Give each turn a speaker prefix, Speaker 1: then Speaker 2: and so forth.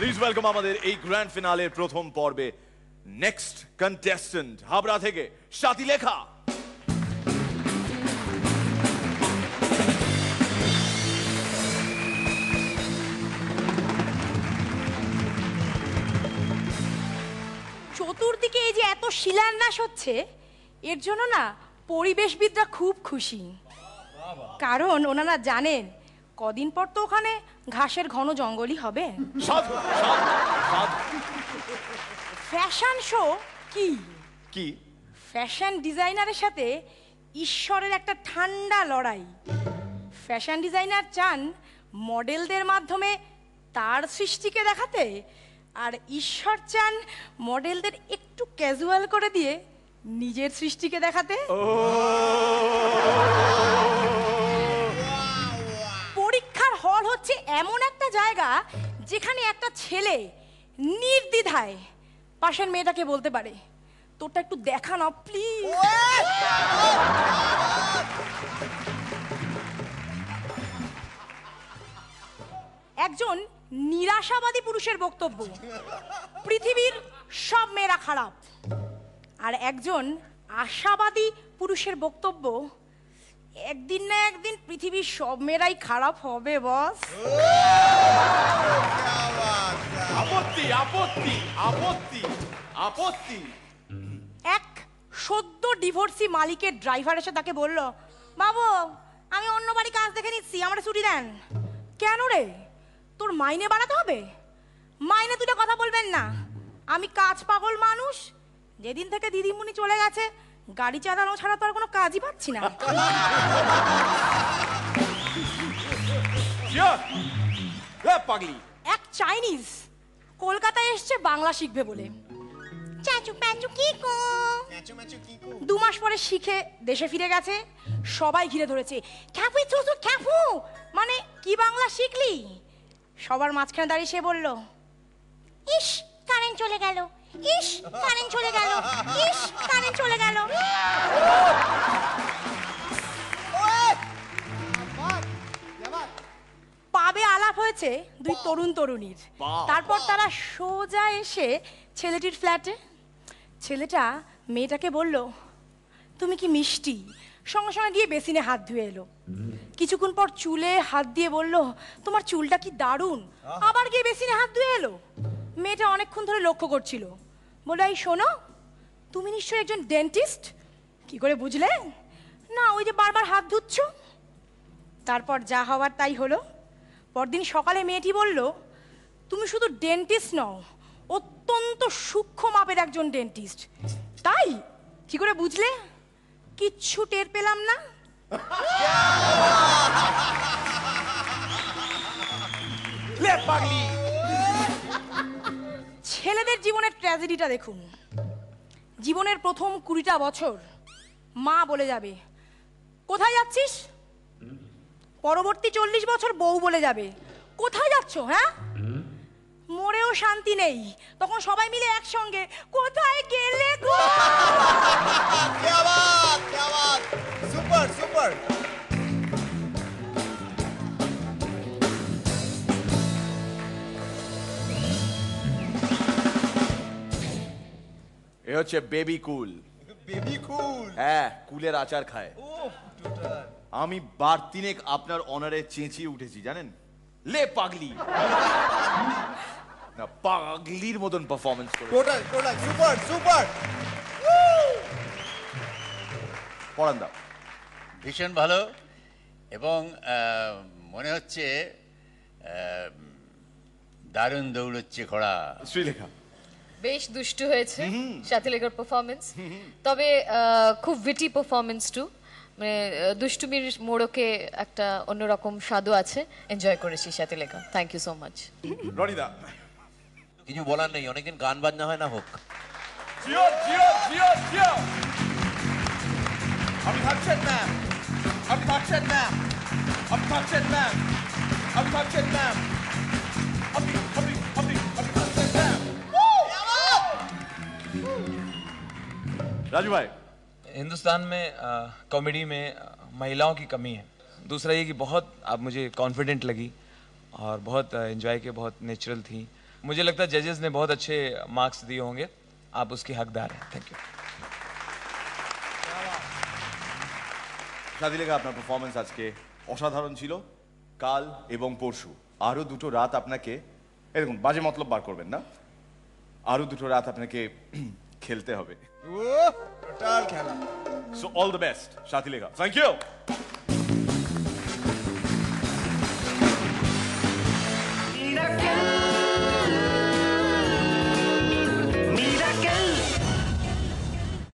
Speaker 1: Please welcome আমাদের এই grand ফিনালের প্রথম পর্বে নেক্সট কন্টেস্ট্যান্ট হাবড়া থেকে স্বাতিলেখা।
Speaker 2: চতুর্দিকে এই যে এত শিলান্যাস হচ্ছে, এর জন্য না পরিবেশবিদরা খুব খুশি, কারণ ওনারা জানেন কদিন পর তো ওখানে ঘাসের ঘন জঙ্গলই হবে। ফ্যাশন শো কি
Speaker 1: কি
Speaker 2: ফ্যাশন ডিজাইনারের সাথে ঈশ্বরের একটা ঠান্ডা লড়াই। ফ্যাশন ডিজাইনার চান মডেলদের মাধ্যমে তার সৃষ্টিকে দেখাতে, আর ঈশ্বর চান মডেলদের একটু ক্যাজুয়াল করে দিয়ে নিজের সৃষ্টিকে দেখাতে। পরীক্ষার হল হচ্ছে এমন একটা জায়গা যেখানে একটা ছেলে নির্দ্বিধায় পাশের মেয়েটাকে বলতে পারে, তোরটা একটু দেখা না প্লিজ। একজন নিরাশাবাদী পুরুষের বক্তব্য, পৃথিবীর সব মেয়েরা খারাপ। আর একজন আশাবাদী পুরুষের বক্তব্য, একদিন না একদিন পৃথিবীর সব মেয়েরাই খারাপ হবে বস।
Speaker 1: আপত্তি আপত্তি আপত্তি আপত্তি।
Speaker 2: এক সদ্য ডিভোর্সি মালিকের ড্রাইভার এসে তাকে বলল, বাবু আমি অন্য বাড়ি কাজ দেখে নিচ্ছি, আমার ছুটি দেন। কেন রে, তোর মাইনে বাড়াতে হবে? মাইনে তুলে কথা বলবেন না, আমি কাজ পাগল মানুষ। যেদিন থেকে দিদিমণি চলে গেছে গাড়ি চালানো ছাড়া তো আর কোনো কাজই পাচ্ছি না।
Speaker 1: পাগলি
Speaker 2: এক চাইনিজ কলকাতায় এসছে বাংলা শিখবে বলে, চাচু প্যাচু কি কো, 2 মাস পরে শিখে দেশে ফিরে গেছে। সবাই ঘিরে ধরেছে, খ্যাপু চুচু খ্যাপু, মানে কি বাংলা শিখলি? সবার মাঝখানে দাঁড়িয়ে সে বলল, ইস কারেন্ট চলে গেল, ইস কারেন্ট চলে গেল, ইস কারেন্ট চলে গেল। পাবে আলাপ হয়েছে 2 তরুণ তরুণীর। তারপর তারা সোজা এসে ছেলেটির ফ্ল্যাটে। ছেলেটা মেয়েটাকে বলল, তুমি কি মিষ্টি। সঙ্গে সঙ্গে গিয়ে বেসিনে হাত ধুয়ে এলো। কিছুক্ষণ পর চুলে হাত দিয়ে বলল, তোমার চুলটা কি দারুণ। আবার গিয়ে বেসিনে হাত ধুয়ে এলো। মেয়েটা অনেকক্ষণ ধরে লক্ষ্য করছিল, বলে, এই শোনো, তুমি নিশ্চয়ই একজন ডেন্টিস্ট। কি করে বুঝলে? না ওই যে বারবার হাত ধুচ্ছ। তারপর যা হওয়ার তাই হলো। পরদিন সকালে মেয়েটি বলল, তুমি শুধু ডেন্টিস্ট নও, অত্যন্ত সূক্ষ্ম মাপের একজন ডেন্টিস্ট। তাই? কি করে বুঝলে? কিচ্ছু টের পেলাম না। ছেলেদের জীবনের ট্র্যাজেডিটা দেখুন। জীবনের প্রথম 20টা বছর মা বলে যাবে, কোথায় যাচ্ছিস? পরবর্তী 40 বছর বউ বলে যাবে, কোথায় যাচ্ছ? হ্যাঁ, মরেও শান্তি নেই। তখন সবাই মিলে একসঙ্গে, কোথায় গেলে গো?
Speaker 3: क्या बात, क्या बात, सुपर सुपर।
Speaker 1: এ হচ্ছে বেবি কুল।
Speaker 3: বেবি কুল?
Speaker 1: হ্যাঁ, কুলের আচার খায়। আমি বার 3 আপনার অনারে চেঁচিয়ে উঠেছি জানেন। লে পাগলি। না, পাগলির মতন পারফরমেন্স করে।
Speaker 3: Total total super super.
Speaker 1: পড়ান দাও।
Speaker 4: ভীষণ ভালো, এবং মনে হচ্ছে দারুণ দৌড়চ্ছে ঘোড়া।
Speaker 1: শ্রীলেখা
Speaker 5: বেশ দুষ্টু হয়েছে স্বাতিলেখার পারফরমেন্স, তবে খুব উইটি পারফরমেন্স টু। মানে দুষ্টুমির মোড়কে একটা অন্যরকম স্বাদও আছে। এনজয় করেছি স্বাতিলেখা, থ্যাংক ইউ সো মাচ।
Speaker 1: রনিদা
Speaker 6: কিছু বলার নেই, অনেকদিন গান বাজনা হয় না, হোক।
Speaker 1: জিও জিও জিও জিও। আমি থাকছেন ম্যাম, আমি থাকছেন ম্যাম, আমি থাকছেন ম্যাম, আমি থাকছেন ম্যাম, আমি থাকছেন ম্যাম। राजू भाई,
Speaker 7: हिंदुस्तान में कॉमेडी में महिलाओं की कमी है। दूसरा ये कि बहुत आप मुझे कॉन्फिडेंट लगी और बहुत एंजॉय के, बहुत नेचुरल थी, मुझे लगता है जजेस ने बहुत अच्छे मार्क्स दिए होंगे, आप उसके हकदार हैं। Thank you.
Speaker 3: সাথীলেখা, আপনার পারফরমেন্স আজকে অসাধারণ ছিল। কাল এবং পরশু আরো দুটো রাত আপনাকে, এরকম বাজে মতলব বার করবেন না, আরো দুটো রাত আপনাকে খেলতে হবে। টোটাল খেলা। সো অল দ্য বেস্ট সাথীলেখা। Thank you.